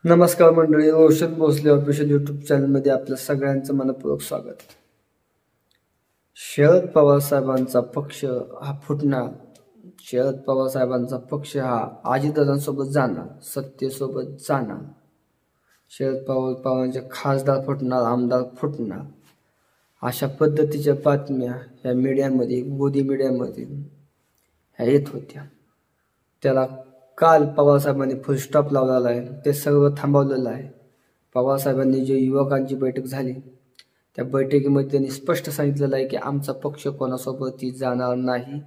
नमस्कार मंडळी, Roshan Bhosale official YouTube चॅनलमध्ये आपल्या सगळ्यांचं मनपूर्वक स्वागत. शरद पवार साहेबांचा पक्ष हा फुटणार. शरद पवार साहेबांचा पक्ष हा अजितदादांसोबत जाणार, सत्तेसोबत जाणार. शरद पवारांचे खासदार फुटणार, आमदार फुटणार, अशा पद्धतीच्या बातम्या या मीडियामध्ये, मोदी मीडियामध्ये ह्या येत होत्या. त्याला काल पवारसाहेबांनी फुलस्टॉप लावलेला आहे. ते सर्व थांबवलेलं आहे. पवारसाहेबांनी जे युवकांची बैठक झाली त्या बैठकीमध्ये त्यांनी स्पष्ट सांगितलेलं आहे की आमचा पक्ष कोणासोबतही जाणार नाही,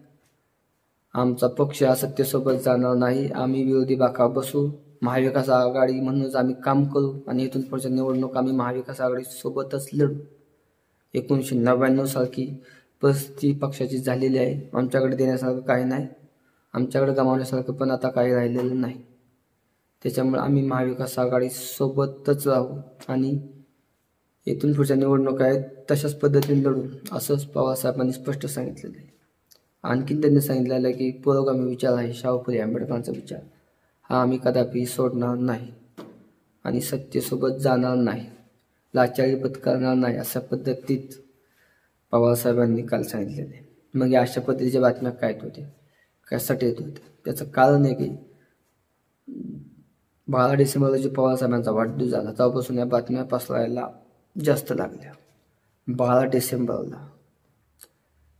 आमचा पक्ष सत्तेसोबत जाणार नाही, आम्ही विरोधी बाका बसू, महाविकास आघाडी म्हणूनच आम्ही काम करू आणि इथून पुढच्या निवडणूक आम्ही महाविकास आघाडी सोबतच लढू. 1999 सारखी परिस्थिती पक्षाची झालेली आहे. आमच्याकडे देण्यासारखं काही नाही, आमच्याकडे गमावण्यासारखं पण आता काही राहिलेलं नाही. त्याच्यामुळे आम्ही महाविकास आघाडी सोबतच राहू आणि इथून पुढच्या निवडणुका आहेत तशाच पद्धतीने लढू, असंच पवारसाहेबांनी स्पष्ट सांगितलेलं आहे. आणखीन त्यांनी सांगितलेलं आहे की पुरोगामी विचार आहे शाहू फुले आंबेडकरांचा विचार, हा आम्ही कदापि सोडणार नाही आणि सत्तेसोबत जाणार नाही, लाचारी पत्करणार नाही, अशा पद्धतीत पवारसाहेबांनी काल सांगितलेलं आहे. मग या अशा पद्धतीच्या बातम्या काय येत होत्या, कशासाठी येत होते? त्याचं कारण आहे की 12 डिसेंबरला जे पवारसाहेबांचा वाढदिवस झाला तेव्हापासून या बातम्या पसरायला जास्त लागल्या. 12 डिसेंबरला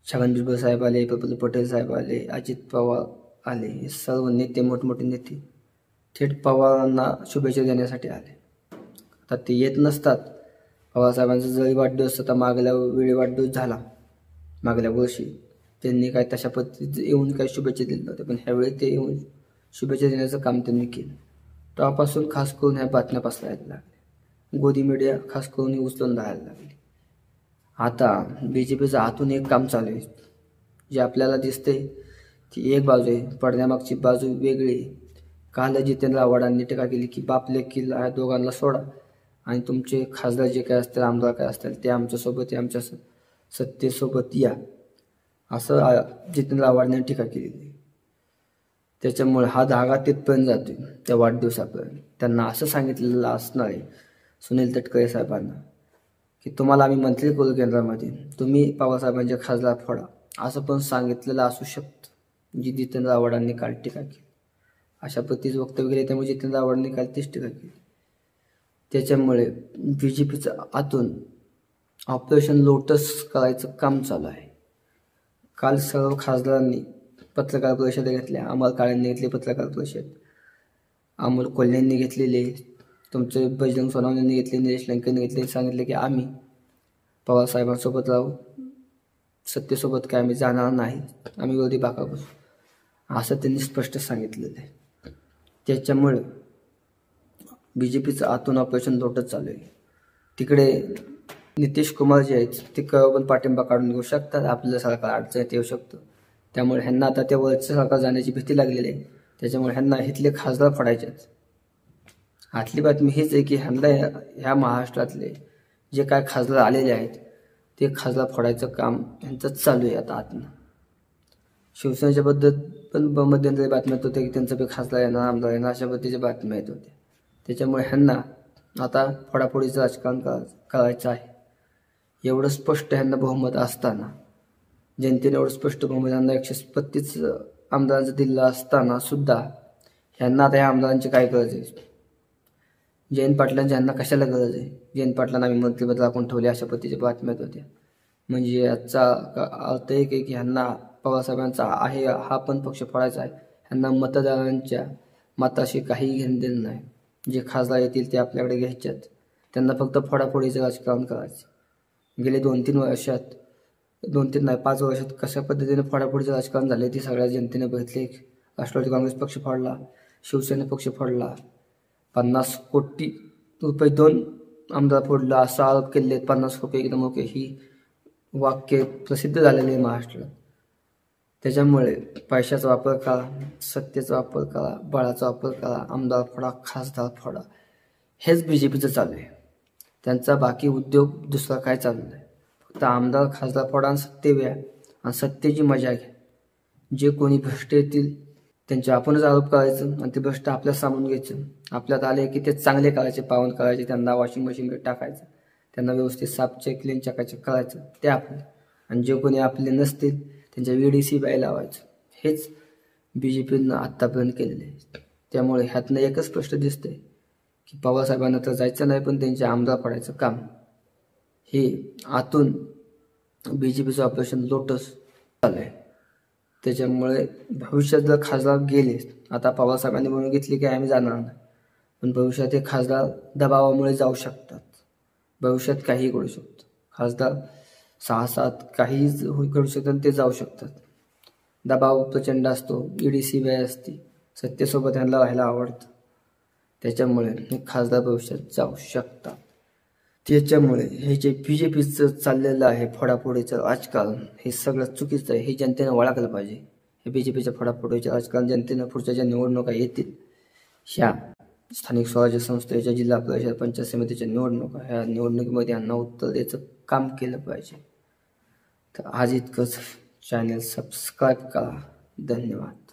छगन भुजबळ साहेब आले, प्रफुल्ल पटेल साहेब आले, अजित पवार आले, हे सर्व नेते, मोठमोठे नेते थेट पवारांना शुभेच्छा देण्यासाठी आले. आता ते येत नसतात. पवारसाहेबांचा जरी वाढदिवस आता मागल्या वेळी वाढदिवस झाला मागल्या वर्षी, त्यांनी काय तशा पद्धतीत येऊन काही शुभेच्छा दिल्या नव्हत्या, पण ह्यावेळी ते येऊन शुभेच्छा देण्याचं काम त्यांनी केलं. तेव्हापासून खास करून ह्या बातम्या पसरायला लागल्या. मोदी मीडिया खास करून उचलून राहायला लागली. आता BJPचं आतून एक काम चालू आहे. जे आपल्याला दिसते ती एक बाजू आहे, पडद्यामागची बाजू वेगळी. काल जितेंद्र आव्हाडांनी टीका केली की बाप लेकील ह्या दोघांना सोडा आणि तुमचे खासदार जे काय असतील, आमदार काय असतील ते आमच्यासोबत, आमच्या सत्तेसोबत या, असं जितेंद्र आव्हाडांनी टीका केली. त्याच्यामुळे हा धागा तिथपर्यंत जातोय त्या वाढदिवसापर्यंत. त्यांना असं सांगितलेलं असणार आहे सुनील तटकरे साहेबांना की तुम्हाला आम्ही मंत्री करू केंद्रामध्ये, तुम्ही पवारसाहेबांचे खासदार फोडा, असं पण सांगितलेलं असू शकतं, जी जितेंद्र आव्हाडांनी काल टीका केली. अशा पद्धतीचं वक्तव्य केले, त्यामुळे जितेंद्र आव्हाडांनी काल तीच टीका केली. त्याच्यामुळे BJPचं आतून ऑपरेशन लोटस करायचं काम चालू आहे. काल सर्व खासदारांनी पत्रकार परिषद घेतल्या. अमर काळेंनी घेतली पत्रकार परिषद, अमोल कोल्हेंनी घेतलेले, तुमचे बजरंग सोनवणेंनी घेतले, निलेश लंकेंनी घेतले. सांगितले की आम्ही पवारसाहेबांसोबत राहू, सत्तेसोबत काय आम्ही जाणार नाही, आम्ही विरोधी बाका बसू, असं त्यांनी स्पष्ट सांगितलेलं आहे. त्याच्यामुळे BJPचं आतून ऑपरेशन लोटच चालू आहे. तिकडे नितीश कुमार जे आहेत ते पण पाठिंबा काढून घेऊ शकतात, आपल्या सरकार अडचणीत येऊ शकतं. त्यामुळे ह्यांना आता त्या वरच्या सरकार जाण्याची भीती लागलेली आहे. त्याच्यामुळे ह्यांना इथले खासदार फोडायचे आहेत. आतली बातमी हीच आहे की ह्यांना ह्या महाराष्ट्रातले जे काय खासदार आलेले आहेत ते खासदार फोडायचं काम ह्यांचंच चालू आहे आता आतनं. शिवसेनेच्या बद्दल पण मध्यंतरी बातम्या येत होत्या की त्यांचं बी खासदार येणार, आमदार येणार, अशा पद्धतीच्या बातम्या येत होत्या. त्याच्यामुळे ह्यांना आता फोडाफोडीचं राजकारण करायचं आहे. एवढं स्पष्ट ह्यांना बहुमत असताना, जनतेने एवढं स्पष्ट बहुमत ह्यांना 135 आमदारांचं दिलं असताना सुद्धा ह्यांना आता ह्या आमदारांची काय गरज आहे? जयंत पाटलांची ह्यांना कशाला गरज आहे? जयंत पाटलांना आम्ही मंत्रिपद राखून ठेवले, अशा पद्धतीच्या बातम्या होत्या. म्हणजे याचा अर्थ एक आहे की ह्यांना पवारसाहेबांचा आहे हा पण पक्ष फोडायचा आहे. ह्यांना मतदारांच्या मताशी काही घेणं देणं नाही. जे खासदार येतील ते आपल्याकडे घ्यायच्यात, त्यांना फक्त फोडाफोडीचं राजकारण करायचं. गेले 2-3 वर्षात, 2-3 नाही 5 वर्षात कशा पद्धतीने फोडाफोडीचं राजकारण झाले ती सगळ्या जनतेने बघितले. राष्ट्रवादी काँग्रेस पक्ष फोडला, शिवसेना पक्ष फोडला, 50 कोटी रुपये 2 आमदार फोडला, असा आरोप केले. 50 रुपये एकदम ओके, ही वाक्य प्रसिद्ध झालेले आहे महाराष्ट्रात. त्याच्यामुळे पैशाचा वापर करा, सत्तेचा वापर करा, बळाचा वापर करा, आमदार फोडा, खासदार फोडा, हेच BJPचं चालू आहे. त्यांचा बाकी उद्योग दुसरा काय चालू नाही. फक्त आमदार खासदार फोडा आणि सत्ते व्या आणि सत्तेची मजा घ्या. जे कोणी भ्रष्ट येतील त्यांचे आपणच आरोप करायचं आणि ते भ्रष्ट आपल्याला सामावून घ्यायचं. आपल्यात आले की ते चांगले करायचे, पावन करायचे, त्यांना वॉशिंग मशीनमध्ये टाकायचं, त्यांना व्यवस्थित साफ क्लीन चकाचक करायचं ते आपले. आणि जे कोणी आपले नसतील त्यांच्या VDC बाई लावायचं. हेच BJPनं आत्तापर्यंत केलेले आहे. त्यामुळे ह्यातनं एकच स्पष्ट दिसतंय की पवारसाहेबांना तर जायचं नाही, पण त्यांचे आमदार पडायचं काम हे आतून BJPचं ऑपरेशन लोटस चालू आहे. त्याच्यामुळे भविष्यात जर खासदार गेले, आता पवारसाहेबांनी म्हणून घेतली की आम्ही जाणार नाही, पण भविष्यात हे खासदार दबावामुळे जाऊ शकतात. भविष्यात काहीही घडू शकतं. खासदार 6-7 काहीही घडू शकतं आणि ते जाऊ शकतात. दबाव प्रचंड असतो, EDC बाई असते, सत्तेसोबत ह्यांना राहायला आवडतं. त्याच्यामुळे हे खासदार भविष्यात जाऊ शकतात. त्याच्यामुळे हे जे BJPचं चाललेलं आहे फोडाफोडीचं राजकारण हे सगळं चुकीचं आहे. हे जनतेनं ओळखलं पाहिजे. हे BJPच्या फोडाफोडीचं राजकारण जनतेनं पुढच्या ज्या निवडणुका येतील, ह्या स्थानिक स्वराज्य संस्थेच्या, जिल्हा परिषद, पंचायत समितीच्या निवडणुका, ह्या निवडणुकीमध्ये यांना उत्तर द्यायचं काम केलं पाहिजे. तर आज इतकंच. चॅनल सबस्क्राईब करा. धन्यवाद.